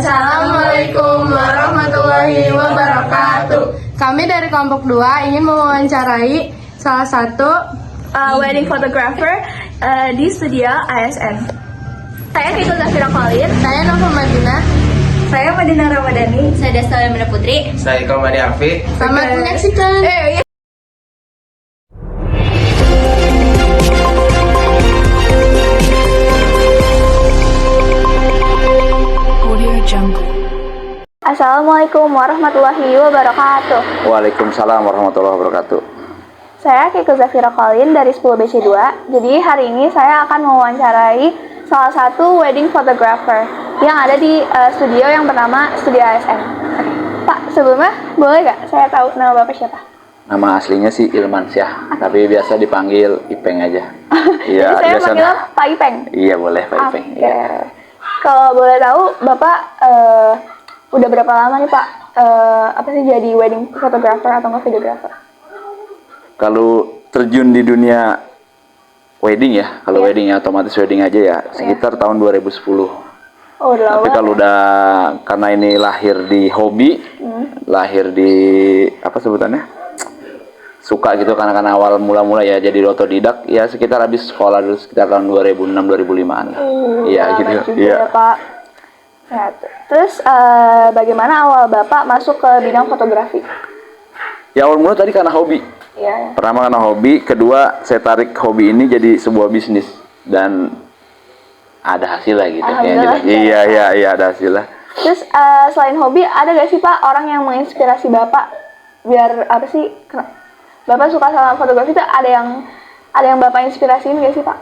Assalamualaikum warahmatullahi wabarakatuh. Kami dari kelompok 2 ingin mewawancarai salah satu Wedding photographer di studio ASN. Saya Kiko Zafira Khalid. Saya Nova Madina. Saya Madina Ramadhani. Saya Desta Lemena Putri. Saya Iko Madi Afi. Selamat menyaksikan. Assalamualaikum warahmatullahi wabarakatuh. Waalaikumsalam warahmatullahi wabarakatuh. Saya Kiko Zafira Khalid dari 10BC2. Jadi hari ini saya akan mewawancarai salah satu wedding photographer yang ada di studio yang bernama Studio ASN. Pak, sebelumnya boleh nggak saya tahu nama Bapak siapa? Nama aslinya sih Ilman Syah, tapi biasa dipanggil Ipeng aja. Iya, Jadi saya biasa. panggil Pak Ipeng. Iya, boleh Pak Ipeng. Oke. Iya. Kalau boleh tahu, Bapak udah berapa lama nih Pak? Apa sih jadi wedding photographer atau nggak videographer? Kalau terjun di dunia wedding ya, kalau wedding ya otomatis wedding aja ya, sekitar tahun 2010. Oh, udah lama. Tapi kalau udah, karena ini lahir di hobi, lahir di apa sebutannya, suka gitu, karena awal mula-mula ya jadi otodidak, ya sekitar habis sekolah dulu sekitar tahun 2006-2005an lah. Iya gitu. Iya Pak. Ya, terus bagaimana awal Bapak masuk ke bidang fotografi? Ya awal mula tadi karena hobi. Iya. Pertama karena hobi, kedua saya tarik hobi ini jadi sebuah bisnis dan ada hasil lah gitu. Alhamdulillah. Iya ada hasil lah. Terus selain hobi, ada gak sih Pak orang yang menginspirasi Bapak biar apa sih? Bapak suka sama fotografi itu ada yang Bapak inspirasiin gak sih Pak?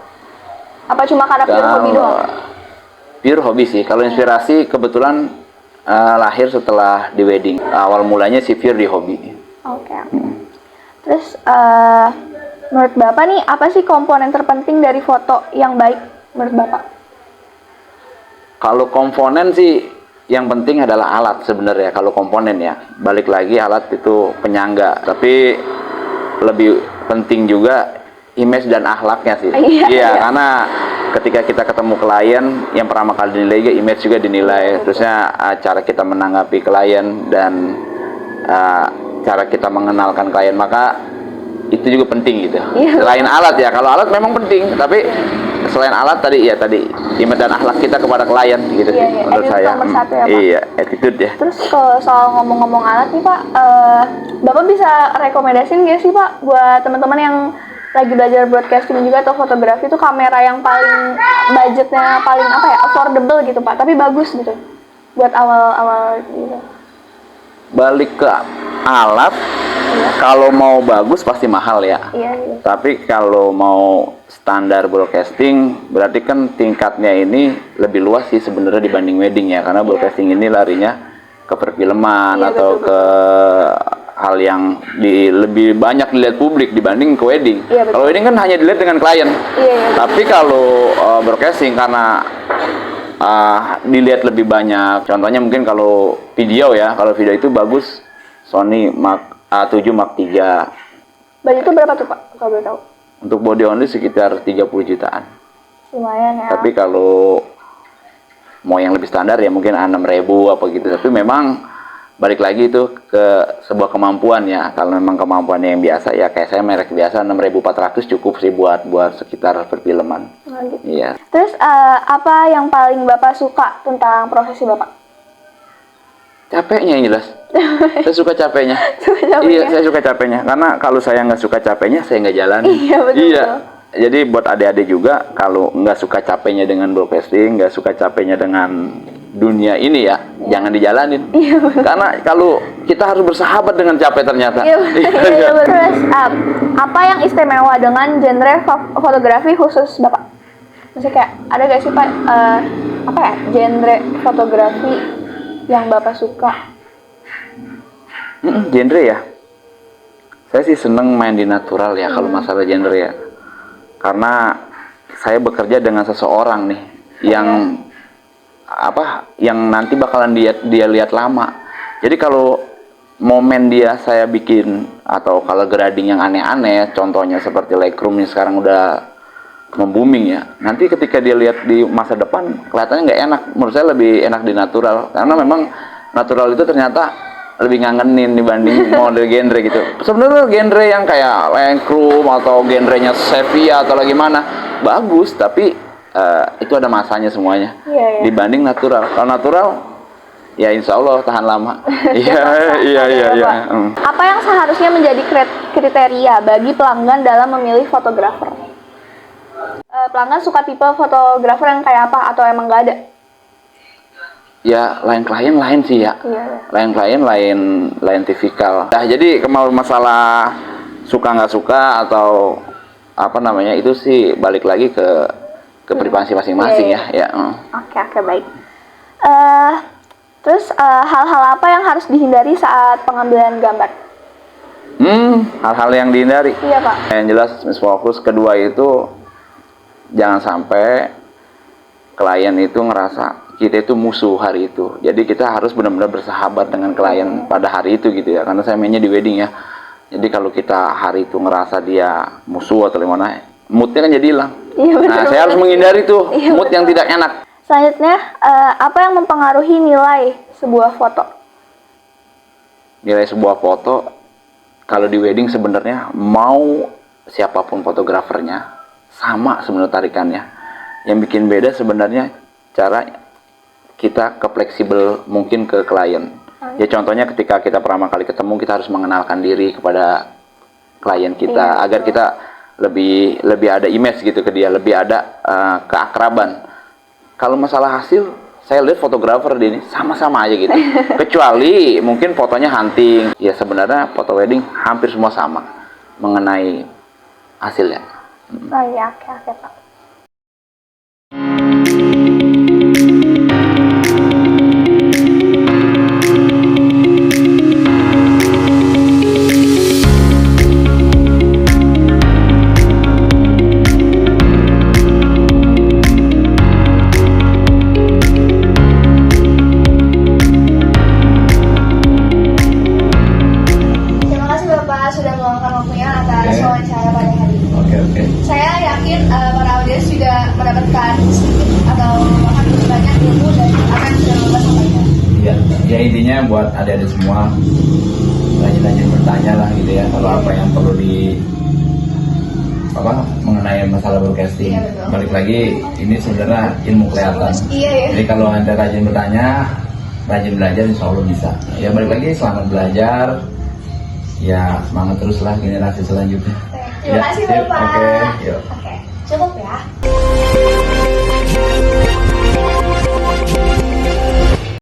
Apa cuma karena pure hobi doang? Pure hobi sih. Kalau inspirasi kebetulan lahir setelah di wedding. Awal mulanya sih pure di hobi. Oke. Terus menurut Bapak nih apa sih komponen terpenting dari foto yang baik menurut Bapak? Kalau komponen sih yang penting adalah alat sebenarnya. Kalau komponen ya, balik lagi alat itu penyangga. Tapi lebih penting juga image dan akhlaknya sih. Iya, karena ketika kita ketemu klien, yang pertama kali dinilai image juga dinilai. Terusnya cara kita menanggapi klien dan cara kita mengenalkan klien, maka itu juga penting gitu. Selain alat ya, kalau alat memang penting, tapi selain alat tadi image dan akhlak kita kepada klien gitu sih menurut saya. Nomor satu ya Pak. Iya, attitude ya. Terus kalau soal ngomong-ngomong alat nih Pak, Bapak bisa rekomendasiin nggak sih Pak buat teman-teman yang lagi belajar broadcasting juga atau fotografi itu kamera yang paling budgetnya paling apa ya, affordable gitu Pak, tapi bagus gitu buat awal-awal gitu. Balik ke alat, kalau mau bagus pasti mahal ya. Iya. Tapi kalau mau standar broadcasting, berarti kan tingkatnya ini lebih luas sih sebenarnya dibanding wedding ya, karena broadcasting ini larinya ke perfilman atau ke hal yang lebih banyak dilihat publik dibanding ke wedding. Kalau wedding kan hanya dilihat dengan klien. Tapi kalau broadcasting karena dilihat lebih banyak. Contohnya mungkin kalau video ya, kalau video itu bagus Sony Mark A7 Mark 3. Budget itu berapa tuh Pak kalau boleh tahu? Untuk body only sekitar 30 jutaan. Lumayan ya. Tapi kalau mau yang lebih standar ya mungkin 6.000 apa gitu. Tapi memang balik lagi itu ke sebuah kemampuan ya. Kalau memang kemampuannya yang biasa ya kayak saya merek biasa 6.400 cukup sih buat sekitar perfilman. Gitu. Iya. Terus apa yang paling Bapak suka tentang profesi Bapak? Capeknya yang jelas. Saya suka capeknya. Iya, saya suka capeknya. Karena kalau saya nggak suka capeknya, saya nggak jalan. Iya, betul. Iya. Jadi buat adik-adik juga, kalau nggak suka capeknya dengan broadcasting, nggak suka capeknya dengan dunia ini ya, jangan dijalanin. Karena kalau kita harus bersahabat dengan capek ternyata. Iya, betul. Terus apa yang istimewa dengan genre fotografi khusus Bapak? Maksudnya kayak ada gak sih Pak apa ya genre fotografi yang Bapak suka? Genre ya, saya sih seneng main di natural ya kalau masalah genre ya, karena saya bekerja dengan seseorang nih yang yang nanti bakalan dia lihat lama. Jadi kalau momen saya bikin atau kalau grading yang aneh-aneh, contohnya seperti Lightroom yang sekarang udah membooming ya. Nanti ketika dia lihat di masa depan kelihatannya nggak enak. Menurut saya lebih enak di natural karena memang natural itu ternyata lebih ngangenin dibanding model genre gitu. Sebenarnya genre yang kayak Lancome atau genrenya Sepia atau lagi mana bagus, tapi itu ada masanya semuanya. Iya, iya. Dibanding natural. Kalau natural ya insya Allah tahan lama. Iya. Pak. Apa yang seharusnya menjadi kriteria bagi pelanggan dalam memilih fotografer? Pelanggan suka tipe fotografer yang kayak apa atau emang nggak ada? Ya lain klien lain sih ya. Iya. Lain klien lain tipikal. Nah jadi kalau masalah suka nggak suka atau apa namanya itu sih balik lagi ke privasi masing-masing Iya, ya. Oke, baik. Terus hal-hal apa yang harus dihindari saat pengambilan gambar? Hal-hal yang dihindari. Iya, Pak. Yang jelas misfokus. Kedua itu jangan sampai klien itu ngerasa kita itu musuh hari itu. Jadi kita harus benar-benar bersahabat dengan klien pada hari itu gitu ya. Karena saya mainnya di wedding ya. Jadi kalau kita hari itu ngerasa dia musuh atau gimana, moodnya kan jadi hilang. Iya, betul. Nah, saya harus menghindari tuh Iya, mood yang tidak enak. Selanjutnya, apa yang mempengaruhi nilai sebuah foto? Nilai sebuah foto kalau di wedding sebenarnya mau siapapun fotografernya sama sebenarnya tarikannya. Yang bikin beda sebenarnya cara kita ke fleksibel mungkin ke klien. Ya contohnya ketika kita pertama kali ketemu kita harus mengenalkan diri kepada klien kita agar kita lebih ada image gitu ke dia, lebih ada keakraban. Kalau masalah hasil, saya lihat fotografer di ini sama-sama aja gitu. Kecuali mungkin fotonya hunting. Ya sebenarnya foto wedding hampir semua sama mengenai hasilnya. Oh iya, oke, Pak. Terima kasih Bapak sudah meluangkan waktunya atas wawancara pada hari ini. Oke. Saya yakin para audiens juga mendapatkan sedikit atau bahkan lebih banyak ilmu dari apa yang sudah Bapak sampaikan. Ya intinya buat adik-adik semua rajin-rajin bertanya lah gitu ya kalau apa yang perlu mengenai masalah broadcasting. Iya, betul. Balik lagi ini sebenarnya ilmu kelihatan. Iya, ya. Jadi kalau Anda rajin bertanya, rajin belajar insya Allah bisa. Ya balik lagi selamat belajar. Ya semangat teruslah generasi selanjutnya. Terima kasih sip. Bapak. Oke, yuk. Oke, cukup ya.